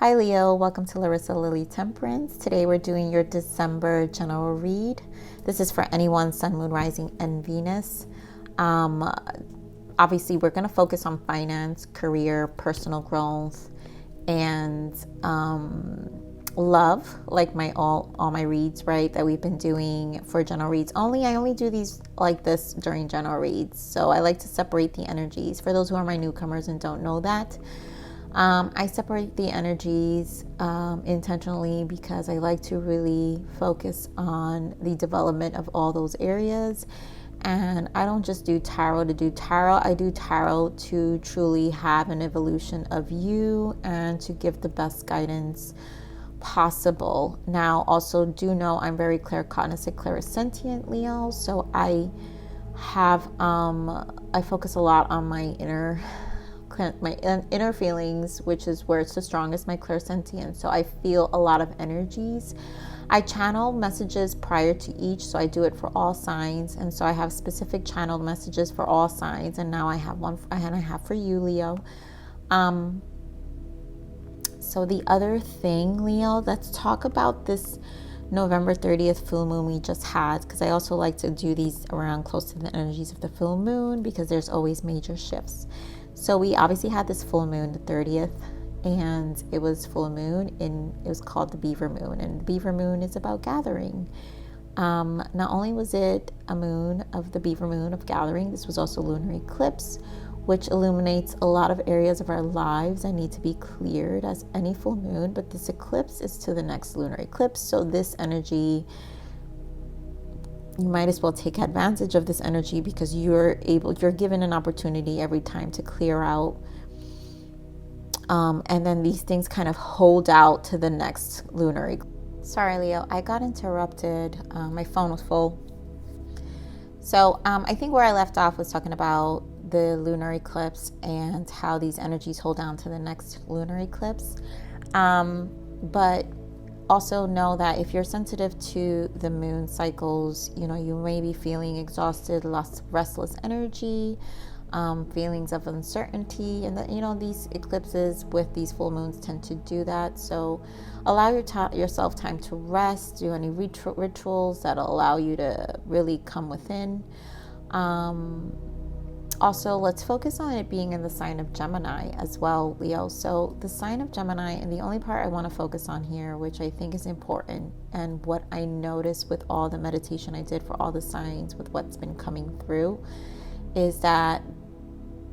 Hi Leo, welcome to Larisa Lili Temperance. Today we're doing your December general read. This is for anyone, Sun, Moon, Rising, and Venus. Obviously, we're going to focus on finance, career, personal growth, and love, like all my reads, right, that we've been doing for general reads. I only do these like this during general reads, so I like to separate the energies. For those who are my newcomers and don't know that, I separate the energies intentionally because I like to really focus on the development of all those areas. And I don't just do tarot to do tarot. I do tarot to truly have an evolution of you and to give the best guidance possible. Now, also do know I'm very claircognizant, clairsentient, Leo. So I have I focus a lot on my inner feelings, which is where it's the strongest, my clairsentience. So I feel a lot of energies. I channel messages prior to each, so I do it for all signs, and so I have specific channeled messages for all signs, and now I have one and I have for you, Leo. So the other thing, Leo, let's talk about this November 30th full moon we just had, because I also like to do these around close to the energies of the full moon because there's always major shifts. So we obviously had this full moon, the 30th, and it was full moon, and it was called the Beaver Moon, and the Beaver Moon is about gathering. Not only was it a moon of the Beaver Moon of gathering, this was also lunar eclipse, which illuminates a lot of areas of our lives that need to be cleared as any full moon, but this eclipse is to the next lunar eclipse. So this energy, you might as well take advantage of this energy because you're given an opportunity every time to clear out. And then these things kind of hold out to the next lunar eclipse. Sorry, Leo, I got interrupted. My phone was full. So I think where I left off was talking about the lunar eclipse and how these energies hold down to the next lunar eclipse. But also know that if you're sensitive to the moon cycles, you may be feeling exhausted, restless energy, feelings of uncertainty, and that these eclipses with these full moons tend to do that. So allow yourself time to rest, do any rituals that'll allow you to really come within. Also, let's focus on it being in the sign of Gemini as well, Leo. So the sign of Gemini, and the only part I want to focus on here, which I think is important, and what I noticed with all the meditation I did for all the signs with what's been coming through, is that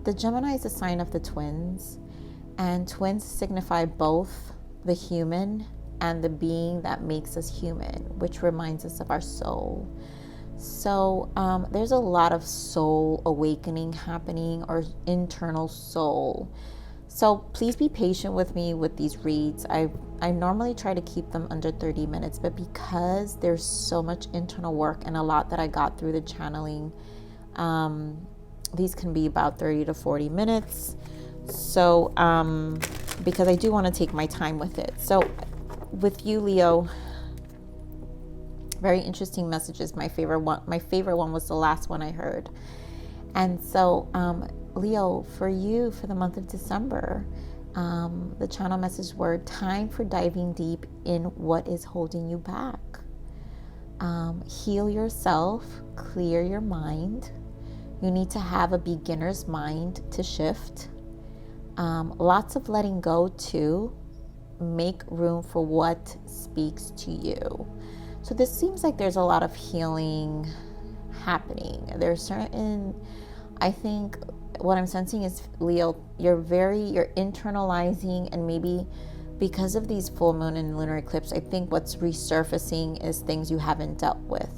the Gemini is a sign of the twins, and twins signify both the human and the being that makes us human, which reminds us of our soul. So there's a lot of soul awakening happening, or internal soul. So please be patient with me with these reads. I normally try to keep them under 30 minutes, but because there's so much internal work and a lot that I got through the channeling, these can be about 30 to 40 minutes. So because I do want to take my time with it. So with you, Leo, very interesting messages. My favorite one was the last one I heard. And so Leo, for you, for the month of December, the channel message were time for diving deep in what is holding you back. Heal yourself, clear your mind. You need to have a beginner's mind to shift. Lots of letting go too. Make room for what speaks to you. So this seems like there's a lot of healing happening. There's certain, I think what I'm sensing is, Leo, you're internalizing, and maybe because of these full moon and lunar eclipse, I think what's resurfacing is things you haven't dealt with.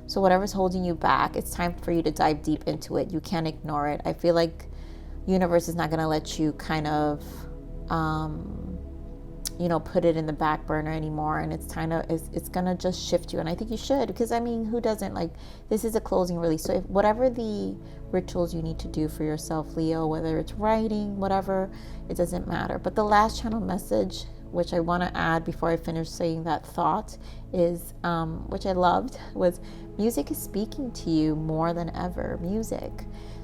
So whatever's holding you back, it's time for you to dive deep into it. You can't ignore it. I feel like universe is not going to let you kind of put it in the back burner anymore, and it's gonna just shift you. And I think you should, because who doesn't? Like, this is a closing release. So if whatever the rituals you need to do for yourself, Leo, whether it's writing, whatever, it doesn't matter. But the last channel message, which I want to add before I finish saying that thought, is which I loved, was music is speaking to you more than ever. Music.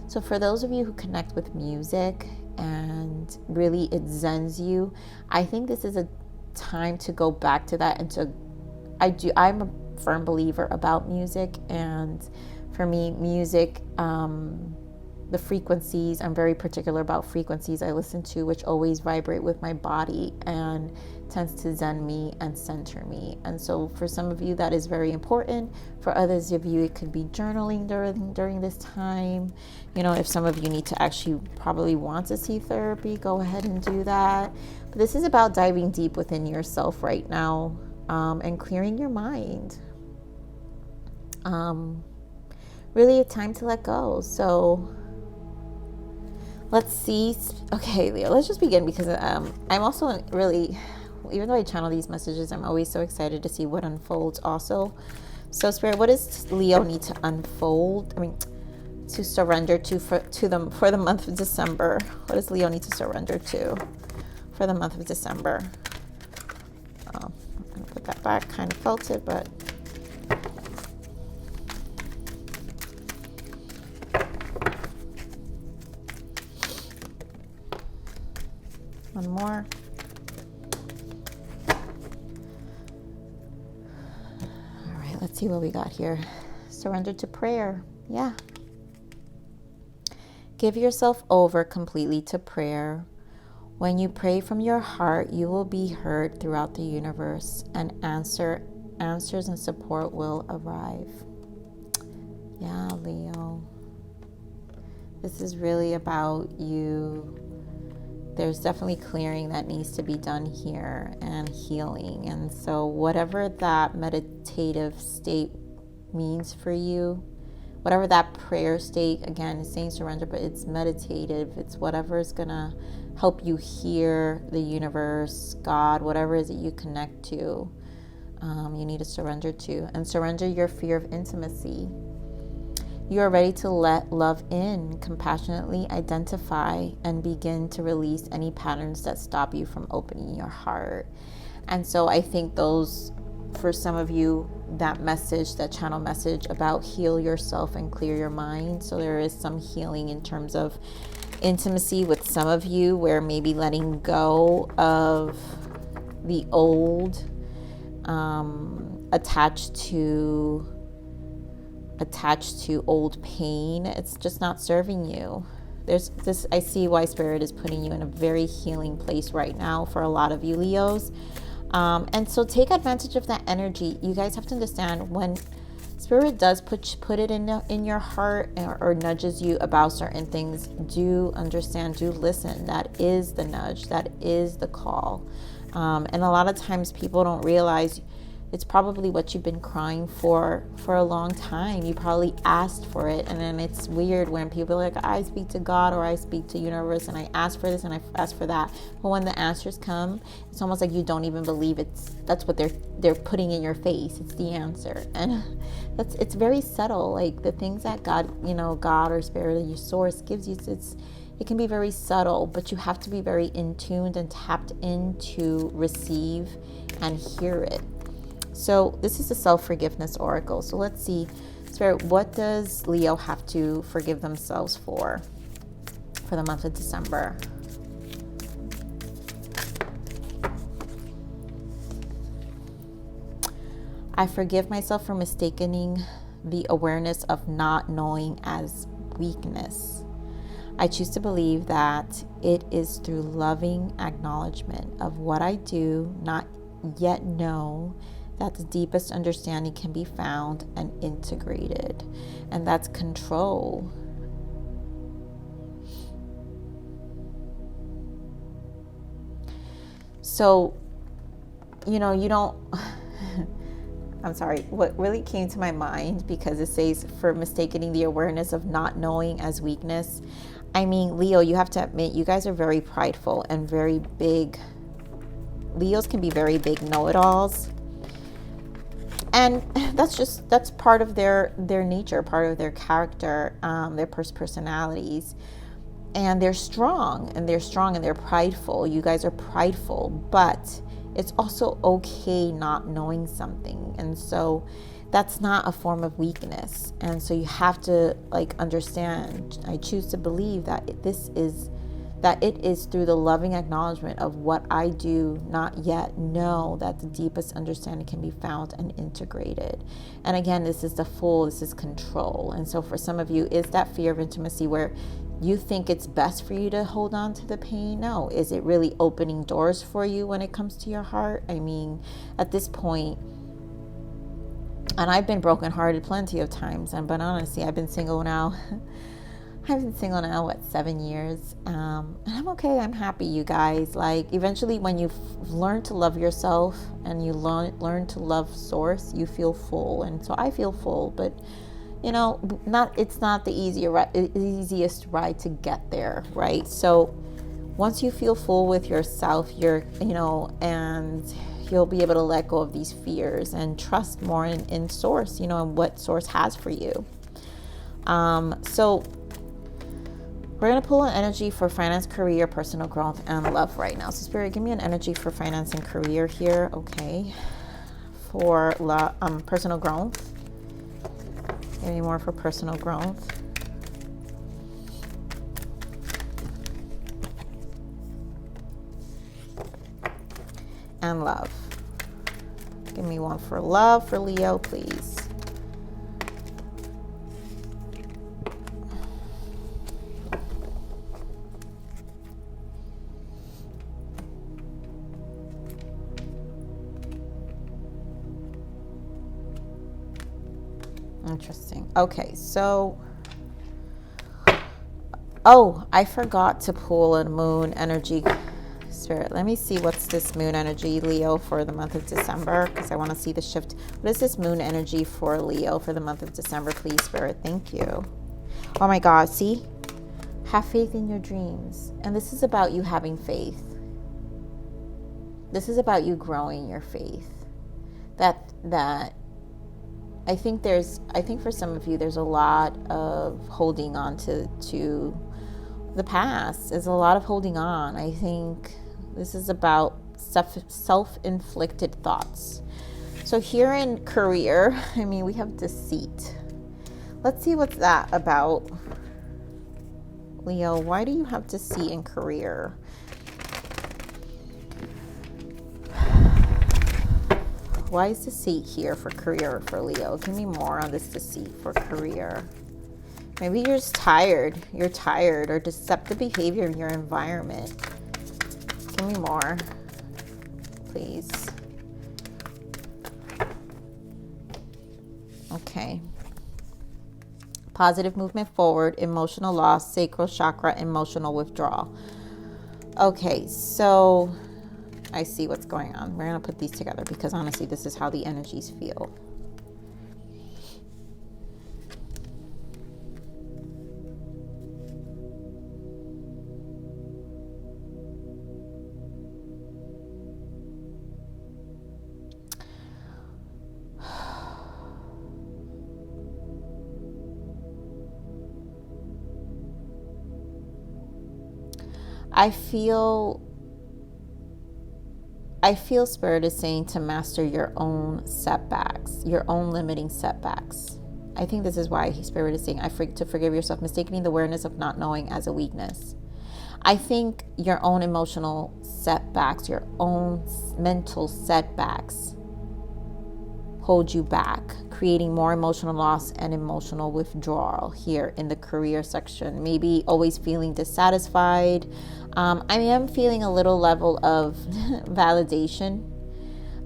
So for those of you who connect with music and really it zens you. I think this is a time to go back to that, and I'm a firm believer about music, and for me, music, the frequencies, I'm very particular about frequencies I listen to, which always vibrate with my body and tends to zen me and center me. And so for some of you, that is very important. For others of you, it could be journaling during this time. You know, if some of you need to actually probably want to see therapy, go ahead and do that. But this is about diving deep within yourself right now, and clearing your mind. Really a time to let go. So let's see. Okay, Leo, let's just begin, because I'm also really, even though I channel these messages, I'm always so excited to see what unfolds also. So Spirit, what does Leo need to unfold? To surrender to for the month of December. What does Leo need to surrender to for the month of December? I'm going to put that back. Kind of felt it, but one more. All right, let's see what we got here. Surrender to prayer. Yeah. Give yourself over completely to prayer. When you pray from your heart, you will be heard throughout the universe, and answers and support will arrive. Yeah, Leo. This is really about you. There's definitely clearing that needs to be done here, and healing. And so whatever that meditative state means for you, whatever that prayer state, again, it's saying surrender, but it's meditative. It's whatever is going to help you hear the universe, God, whatever it is that you connect to, you need to surrender to. And surrender your fear of intimacy. You are ready to let love in, compassionately identify, and begin to release any patterns that stop you from opening your heart. And so I think those, for some of you, that message, that channel message about heal yourself and clear your mind. So there is some healing in terms of intimacy with some of you, where maybe letting go of the old, attached to old pain. It's just not serving you. There's this, I see why Spirit is putting you in a very healing place right now for a lot of you Leos. And so take advantage of that energy. You guys have to understand, when Spirit does put it in your heart, or nudges you about certain things, do understand, do listen. That is the nudge. That is the call. And a lot of times people don't realize it's probably what you've been crying for a long time. You probably asked for it. And then it's weird when people are like, I speak to God, or I speak to universe, and I ask for this and I ask for that. But when the answers come, it's almost like you don't even believe that's what they're putting in your face. It's the answer. And it's very subtle. Like the things that God or Spirit or your source gives you, it can be very subtle, but you have to be very in tuned and tapped in to receive and hear it. So this is a self-forgiveness oracle. So let's see, Spirit, what does Leo have to forgive themselves for the month of December? I forgive myself for mistaking the awareness of not knowing as weakness. I choose to believe that it is through loving acknowledgement of what I do not yet know that the deepest understanding can be found and integrated. And that's control. So, you don't, I'm sorry, what really came to my mind, because it says for mistaking the awareness of not knowing as weakness. I mean, Leo, you have to admit, you guys are very prideful and very big. Leos can be very big know-it-alls. And that's part of their nature, part of their character, their personalities. And they're strong and they're prideful. You guys are prideful, but it's also okay not knowing something. And so that's not a form of weakness. And so you have to understand, I choose to believe that this is that it is through the loving acknowledgement of what I do not yet know that the deepest understanding can be found and integrated. And again, this is this is control. And so for some of you, is that fear of intimacy where you think it's best for you to hold on to the pain? No. Is it really opening doors for you when it comes to your heart? I mean, at this point, and I've been brokenhearted plenty of times, but honestly, I've been single now. I've been single now, 7 years? And I'm okay. I'm happy, you guys. Like, eventually, when you learn to love yourself and you learn to love source, you feel full. And so I feel full, but you know, it's not the easiest ride to get there, right? So once you feel full with yourself, and you'll be able to let go of these fears and trust more in source, and what source has for you. So we're going to pull an energy for finance, career, personal growth, and love right now. So Spirit, give me an energy for finance and career here. Okay. For personal growth. Give me more for personal growth. And love. Give me one for love for Leo, please. Interesting. Okay, so I forgot to pull a moon energy. Spirit, let me see what's this moon energy, Leo, for the month of December, because I want to see the shift. What is this moon energy for Leo for the month of December, please, Spirit? Thank you. Oh my God, see? Have faith in your dreams. And this is about you having faith. This is about you growing your faith. That I think for some of you, there's a lot of holding on to the past. There's a lot of holding on. I think this is about self-inflicted thoughts. So here in career, I mean, we have deceit. Let's see what's that about. Leo, why do you have deceit in career? Why is deceit here for career for Leo? Give me more on this deceit for career. Maybe you're just tired. You're tired, or deceptive behavior in your environment. Give me more, please. Okay. Positive movement forward, emotional loss, sacral chakra, emotional withdrawal. Okay, so I see what's going on. We're going to put these together because honestly, this is how the energies feel. I feel Spirit is saying to master your own setbacks, your own limiting setbacks. I think this is why Spirit is saying to forgive yourself, mistaking the awareness of not knowing as a weakness. I think your own emotional setbacks, your own mental setbacks hold you back, creating more emotional loss and emotional withdrawal here in the career section. Maybe always feeling dissatisfied. I am feeling a little level of validation,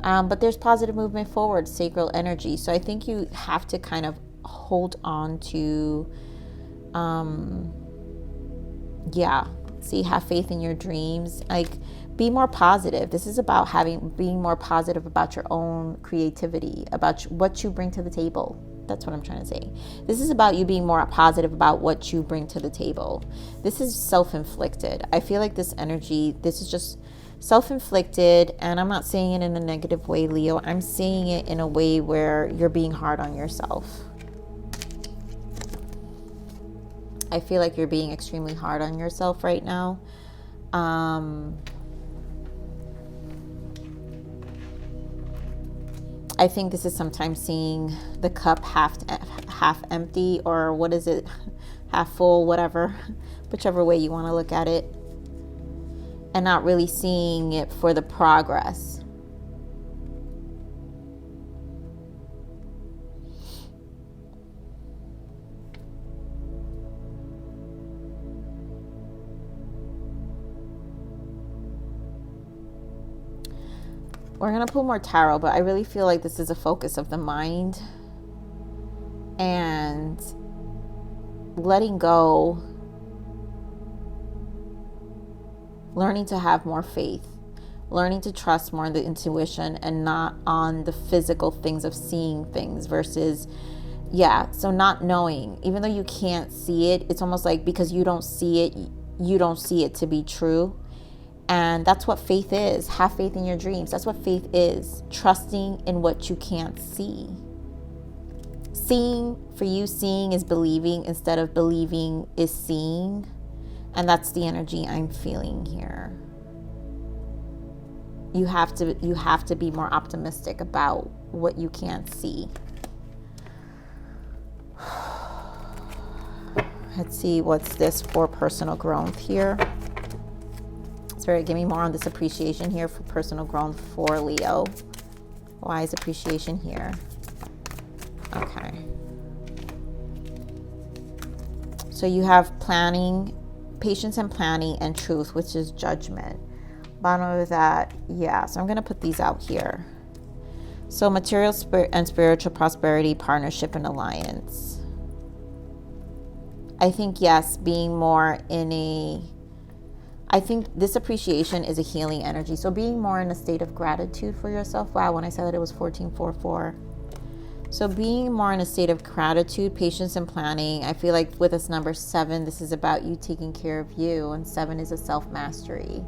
but there's positive movement forward, sacral energy. So I think you have to kind of hold on to, have faith in your dreams. Like, be more positive. This is about being more positive about your own creativity, about what you bring to the table. That's what I'm trying to say. This is about you being more positive about what you bring to the table. This is self-inflicted. I feel like this energy, this is just self-inflicted, and I'm not saying it in a negative way, Leo. I'm saying it in a way where you're being hard on yourself. I feel like you're being extremely hard on yourself right now. I think this is sometimes seeing the cup half empty, or what is it, half full, whatever, whichever way you want to look at it. and not really seeing it for the progress. We're going to pull more tarot, but I really feel like this is a focus of the mind and letting go, learning to have more faith, learning to trust more in the intuition and not on the physical things of seeing things versus, so not knowing. Even though you can't see it, it's almost like because you don't see it, you don't see it to be true. And that's what faith is. Have faith in your dreams. That's what faith is. Trusting in what you can't see. Seeing, for you, seeing is believing instead of believing is seeing. And that's the energy I'm feeling here. You have to be more optimistic about what you can't see. Let's see, what's this for personal growth here? Spirit, give me more on this appreciation here for personal growth for Leo. Why is appreciation here? Okay. So you have planning, patience and planning, and truth, which is judgment. Bottom of that, so I'm going to put these out here. So material and spiritual prosperity, partnership, and alliance. I think, yes, being more I think this appreciation is a healing energy. So being more in a state of gratitude for yourself. Wow, when I said that it was 1444. So being more in a state of gratitude, patience, and planning. I feel like with this number 7, this is about you taking care of you. And 7 is a self-mastery.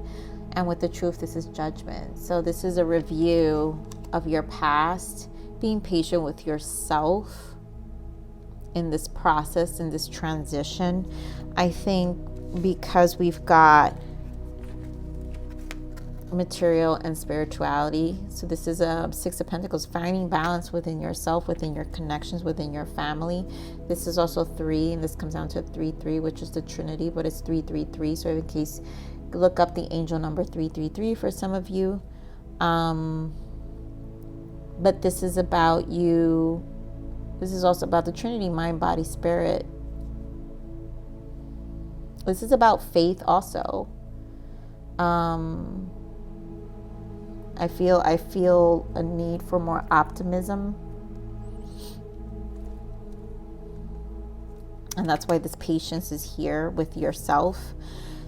And with the truth, this is judgment. So this is a review of your past. Being patient with yourself in this process, in this transition. I think because we've got material and spirituality. So this is a 6 of Pentacles, finding balance within yourself, within your connections, within your family. This is also 3, and this comes down to 3-3, which is the Trinity, but it's 3-3-3. So in case, look up the angel number 333 for some of you. But this is about you. This is also about the Trinity, mind, body, spirit. This is about faith also. I feel a need for more optimism. And that's why this patience is here with yourself.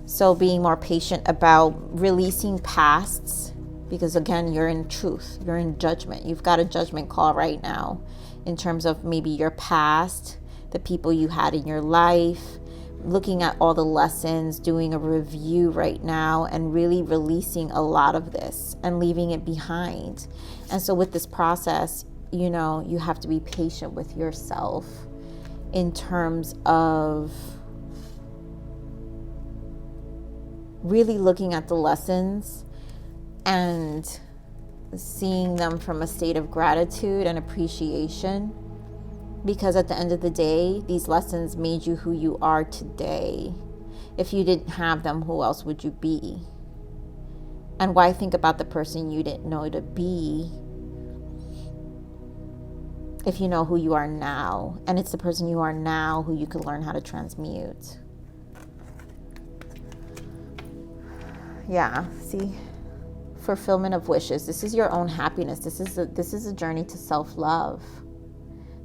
So being more patient about releasing pasts, because again, you're in truth, you're in judgment. You've got a judgment call right now in terms of maybe your past, the people you had in your life, looking at all the lessons, doing a review right now and really releasing a lot of this and leaving it behind. And so with this process, you have to be patient with yourself in terms of really looking at the lessons and seeing them from a state of gratitude and appreciation. Because at the end of the day, these lessons made you who you are today. If you didn't have them, who else would you be? And why think about the person you didn't know to be if you know who you are now? And it's the person you are now who you can learn how to transmute. See? Fulfillment of wishes. This is your own happiness. This is a journey to self-love.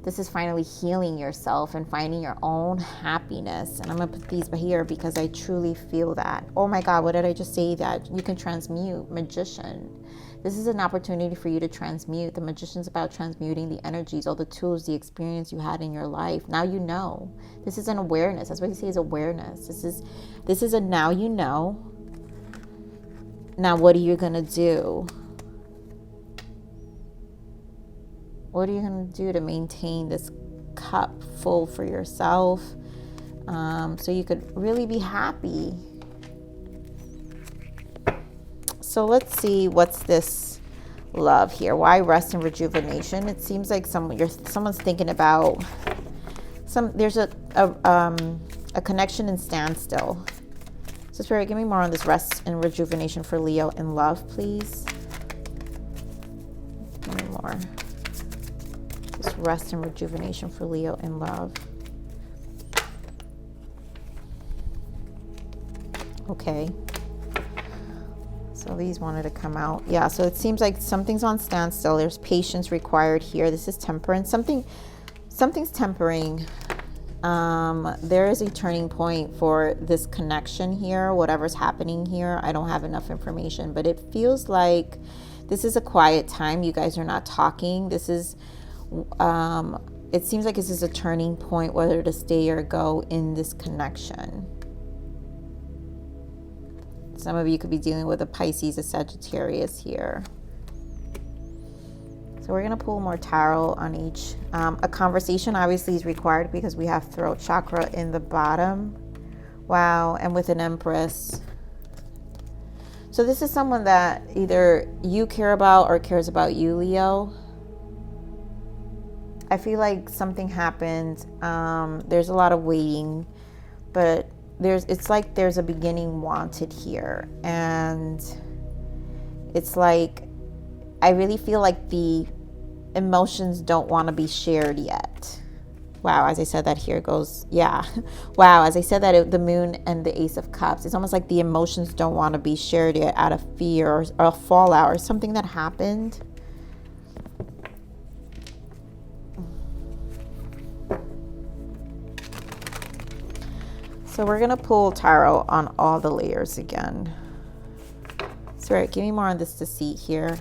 This is finally healing yourself and finding your own happiness. And I'm going to put these here because I truly feel that. Oh my God, what did I just say? That you can transmute. Magician. This is an opportunity for you to transmute. The Magician's about transmuting the energies, all the tools, the experience you had in your life. Now you know. This is an awareness. That's what you say is awareness. This is a now you know. Now what are you going to do? What are you going to do to maintain this cup full for yourself so you could really be happy? So let's see, what's this love here? Why rest and rejuvenation? It seems like someone's thinking about there's a connection and standstill. So Spirit, give me more on this rest and rejuvenation for Leo in love, please. Give me more. This rest and rejuvenation for Leo in love. Okay. So these wanted to come out. Yeah, so it seems like something's on standstill. There's patience required here. This is temperance. Something's tempering. There is a turning point for this connection here, whatever's happening here. I don't have enough information, but it feels like this is a quiet time. You guys are not talking. This is, it seems like this is a turning point, whether to stay or go in this connection. Some of you could be dealing with a Pisces, a Sagittarius here. So we're going to pull more tarot on each. A conversation obviously is required because we have throat chakra in the bottom. Wow. And with an Empress. So this is someone that either you care about or cares about you, Leo. I feel like something happened. There's a lot of waiting, but it's like there's a beginning wanted here. And it's like, I really feel like the emotions don't want to be shared yet. Wow, as I said that, here goes, yeah. Wow, as I said that, the moon and the Ace of Cups, it's almost like the emotions don't want to be shared yet out of fear or a fallout or something that happened. So we're going to pull tarot on all the layers again. Spirit, give me more on this deceit here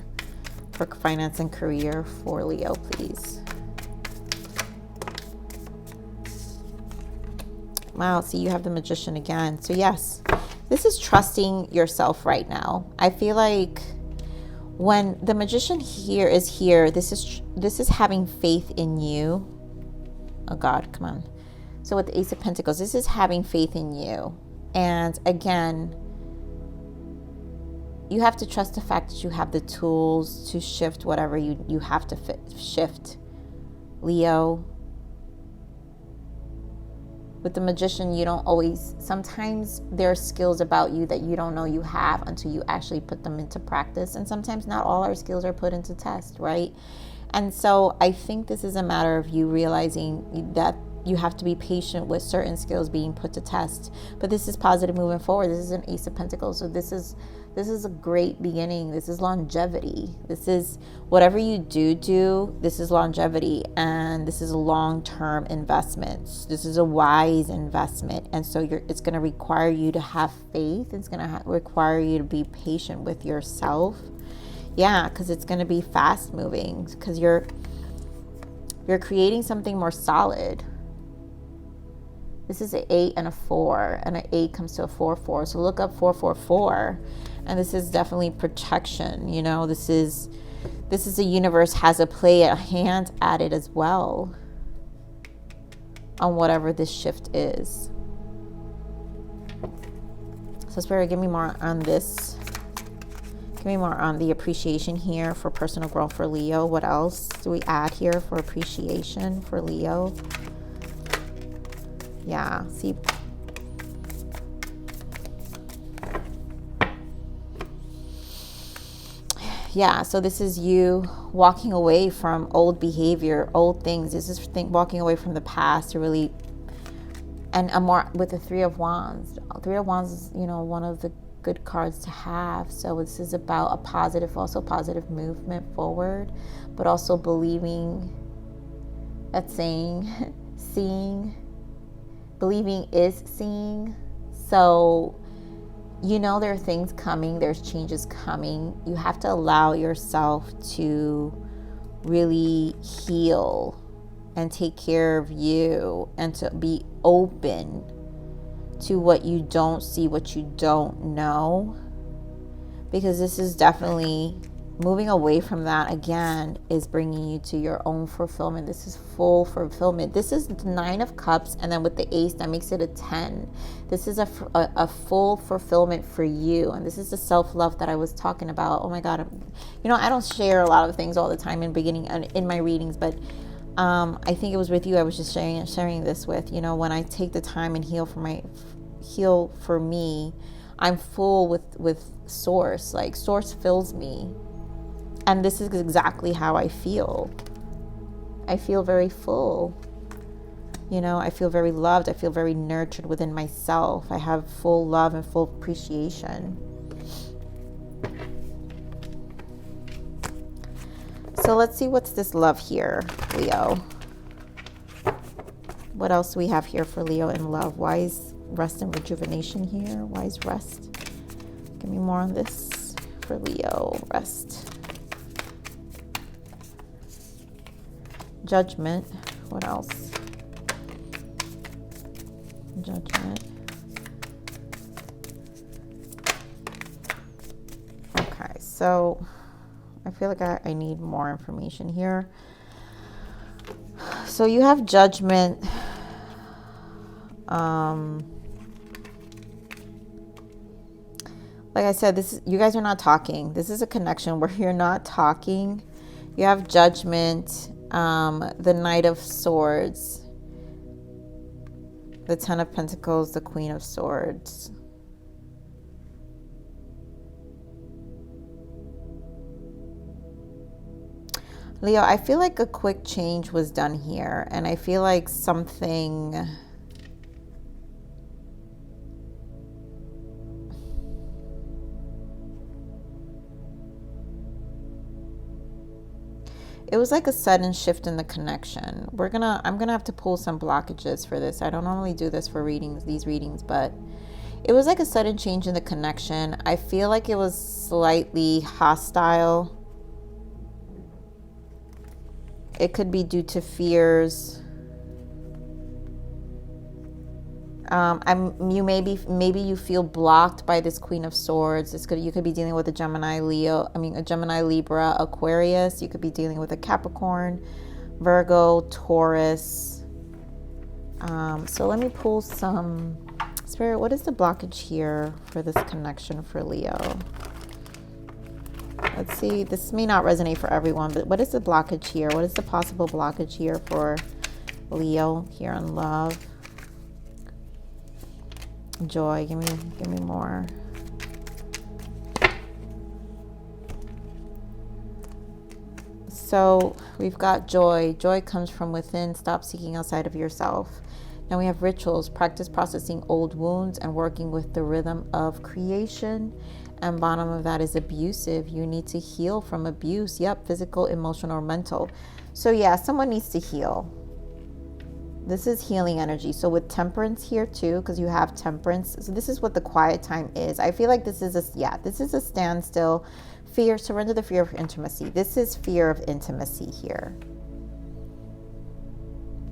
for finance and career for Leo, please. Wow, see, you have the Magician again. So yes, this is trusting yourself right now. I feel like when the Magician here, this is having faith in you. Oh God, come on. So with the Ace of Pentacles, this is having faith in you. And again, you have to trust the fact that you have the tools to shift whatever you have to shift. Leo. With the Magician, you don't always, sometimes there are skills about you that you don't know you have until you actually put them into practice. And sometimes not all our skills are put into test, right? And so I think this is a matter of you realizing that you have to be patient with certain skills being put to test. But this is positive moving forward. This is an Ace of Pentacles. So this is a great beginning. This is longevity. This is whatever you do, this is longevity. And this is a long-term investment. This is a wise investment. And so it's going to require you to have faith. It's going to require you to be patient with yourself. Yeah, because it's going to be fast moving. Because you're creating something more solid. This is an 8 and a 4, and an 8 comes to a 4-4. So look up 444, and this is definitely protection. You know, this is a universe has a hand at it as well on whatever this shift is. So Spirit, give me more on this. Give me more on the appreciation here for personal growth for Leo. What else do we add here for appreciation for Leo? Yeah, see. Yeah, so this is you walking away from old behavior, old things. This is walking away from the past to really, and more with the Three of Wands. Three of Wands is, you know, one of the good cards to have. So this is about a positive, also positive movement forward, but also believing that seeing. Believing is seeing. So, you know, there are things coming. There's changes coming. You have to allow yourself to really heal and take care of you and to be open to what you don't see, what you don't know. Because this is definitely moving away from that, again, is bringing you to your own fulfillment. This is full fulfillment. This is the 9 of Cups, and then with the Ace, that makes it a 10. This is a full fulfillment for you, and this is the self-love that I was talking about. Oh my God, you know, I don't share a lot of things all the time in beginning and in my readings, but I think it was with you I was just sharing this with. You know, when I take the time and heal for me, I'm full with source. Like source fills me. And this is exactly how I feel. I feel very full. You know, I feel very loved. I feel very nurtured within myself. I have full love and full appreciation. So let's see what's this love here, Leo. What else do we have here for Leo in love? Why is rest and rejuvenation here? Why is rest? Give me more on this for Leo. Rest. Judgment. What else? Judgment. Okay, so I feel like I need more information here. So you have judgment. Like I said, you guys are not talking. This is a connection where you're not talking. You have judgment, the Knight of Swords, the Ten of Pentacles, the Queen of Swords. Leo, I feel like a quick change was done here, and I feel like something... It was like a sudden shift in the connection. I'm gonna have to pull some blockages for this. I don't normally do this for these readings, but it was like a sudden change in the connection. I feel like it was slightly hostile. It could be due to fears. Maybe you feel blocked by this Queen of Swords. You could be dealing with a Gemini, a Gemini, Libra, Aquarius. You could be dealing with a Capricorn, Virgo, Taurus. So let me pull some Spirit. What is the blockage here for this connection for Leo? Let's see. This may not resonate for everyone, but what is the blockage here? What is the possible blockage here for Leo here in love? Joy, give me more. So we've got joy. Joy comes from within. Stop seeking outside of yourself. Now we have rituals. Practice processing old wounds and working with the rhythm of creation. And bottom of that is abusive. You need to heal from abuse. Yep, physical, emotional, or mental. So yeah, someone needs to heal. This is healing energy. So with temperance here too, because you have temperance. So this is what the quiet time is. I feel like this is a standstill. Fear, surrender the fear of intimacy. This is fear of intimacy here.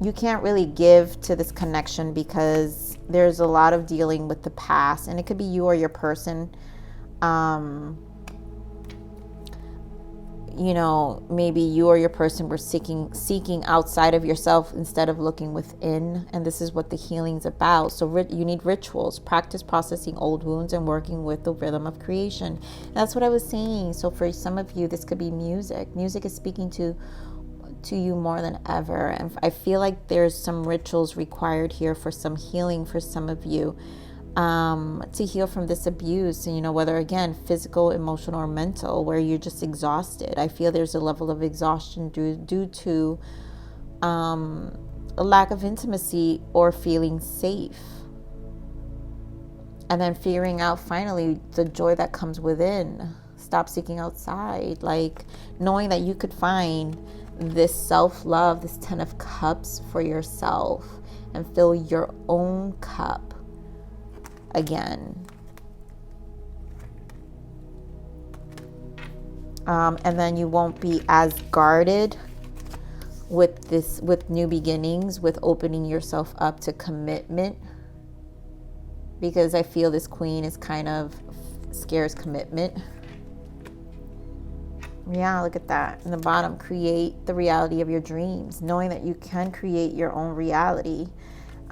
You can't really give to this connection because there's a lot of dealing with the past, and it could be you or your person. You know, maybe you or your person were seeking outside of yourself instead of looking within, and this is what the healing's about. So you need rituals, practice processing old wounds and working with the rhythm of creation. That's what I was saying. So for some of you, this could be music. Music is speaking to you more than ever, and I feel like there's some rituals required here for some healing for some of you. To heal from this abuse, you know, whether again physical, emotional, or mental, where you're just exhausted. I feel there's a level of exhaustion due to a lack of intimacy or feeling safe, and then figuring out finally the joy that comes within. Stop seeking outside, like knowing that you could find this self-love, this 10 of Cups for yourself, and fill your own cup again. And then you won't be as guarded with new beginnings, with opening yourself up to commitment, because I feel this Queen is kind of scares commitment. Yeah, look at that. In the bottom, create the reality of your dreams, knowing that you can create your own reality.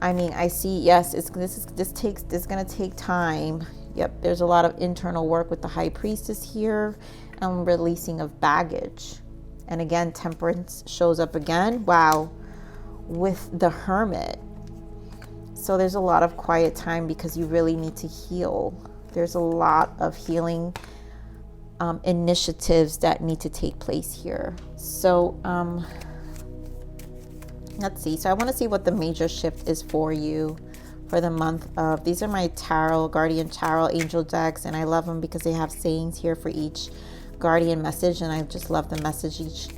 I mean, I see, yes, this is going to take time. Yep, there's a lot of internal work with the High Priestess here and releasing of baggage. And again, temperance shows up again. Wow, with the Hermit. So there's a lot of quiet time because you really need to heal. There's a lot of healing initiatives that need to take place here. So let's see. So I want to see what the major shift is for you for the month of, these are my tarot, guardian tarot, angel decks, and I love them because they have sayings here for each guardian message, and I just love the message each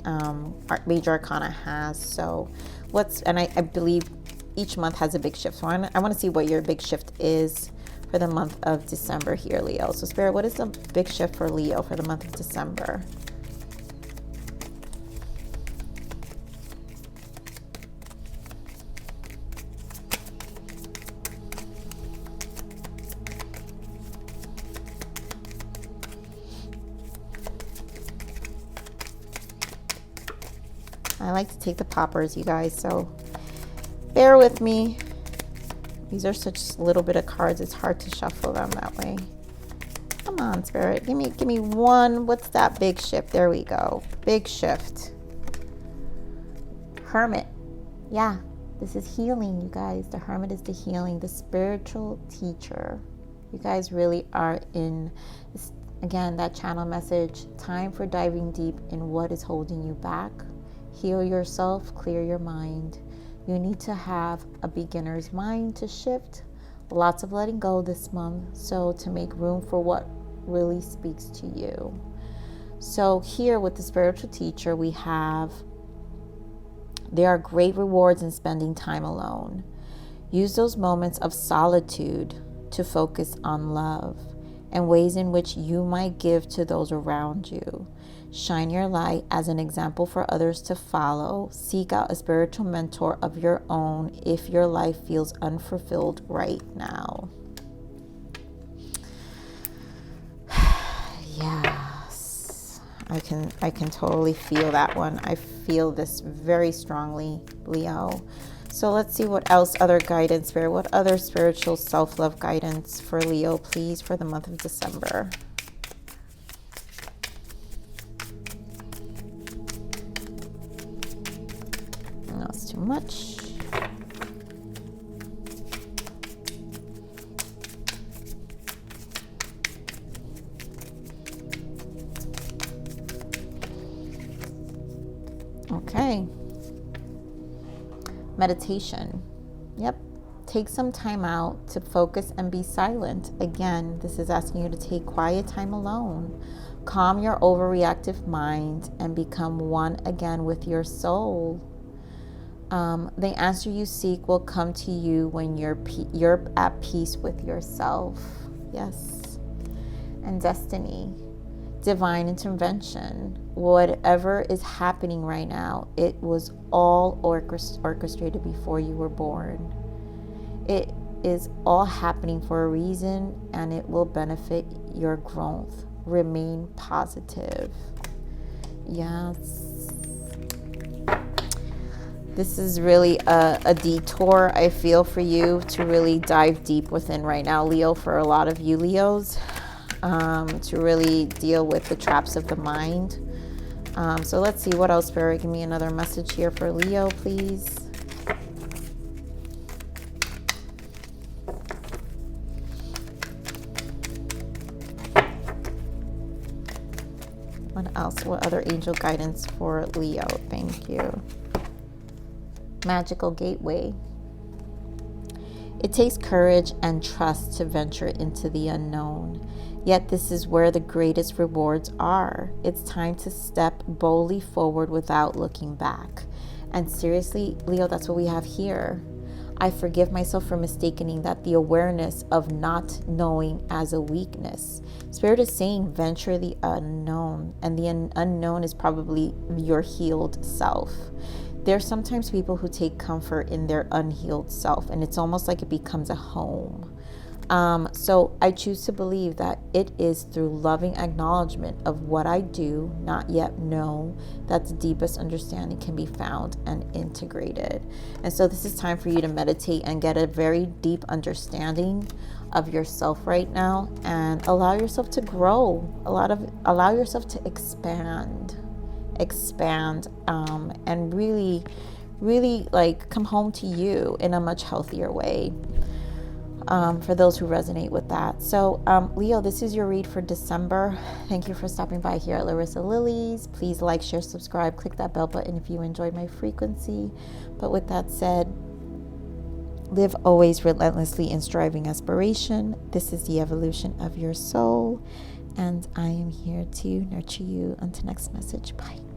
major arcana has. So I believe each month has a big shift. So I want to see what your big shift is for the month of December here, Leo. So Spirit, what is the big shift for Leo for the month of December? I like to take the poppers, you guys, so bear with me. These are such little bit of cards, it's hard to shuffle them that way. Come on, Spirit, give me one. What's that big shift? There we go. Big shift. Hermit. Yeah, this is healing, you guys. The Hermit is the healing, the spiritual teacher. You guys really are in this, again, that channel message. Time for diving deep in what is holding you back. Heal yourself, clear your mind. You need to have a beginner's mind to shift. Lots of letting go this month, so to make room for what really speaks to you. So here with the spiritual teacher, we have, there are great rewards in spending time alone. Use those moments of solitude to focus on love and ways in which you might give to those around you. Shine your light as an example for others to follow. Seek out a spiritual mentor of your own if your life feels unfulfilled right now. Yes, I can totally feel that one. I feel this very strongly, Leo. So let's see what else, other guidance, Spirit. What other spiritual self-love guidance for Leo, please, for the month of December? That's too much. Okay. Meditation. Yep. Take some time out to focus and be silent. Again, this is asking you to take quiet time alone. Calm your overreactive mind and become one again with your soul. The answer you seek will come to you when you're at peace with yourself. Yes. And destiny. Divine intervention. Whatever is happening right now, it was all orchestrated before you were born. It is all happening for a reason, and it will benefit your growth. Remain positive. Yes. This is really a detour, I feel, for you to really dive deep within right now, Leo, for a lot of you Leos, to really deal with the traps of the mind. So let's see what else, Spirit. Give me another message here for Leo, please. What else? What other angel guidance for Leo? Thank you. Magical gateway. It takes courage and trust to venture into the unknown. Yet this is where the greatest rewards are. It's time to step boldly forward without looking back. And seriously, Leo, that's what we have here. I forgive myself for mistaking that the awareness of not knowing as a weakness. Spirit is saying venture the unknown, and the unknown is probably your healed self. There's sometimes people who take comfort in their unhealed self, and it's almost like it becomes a home. So I choose to believe that it is through loving acknowledgement of what I do not yet know that the deepest understanding can be found and integrated. And so this is time for you to meditate and get a very deep understanding of yourself right now, and allow yourself to grow. Allow yourself to expand, and really like come home to you in a much healthier way. for those who resonate with that. So, Leo, this is your read for December. Thank you for stopping by here at Larisa Lili's. Please like, share, subscribe, click that bell button if you enjoyed my frequency. But with that said, live always relentlessly in striving aspiration. This is the evolution of your soul, and I am here to nurture you. Until next message, bye.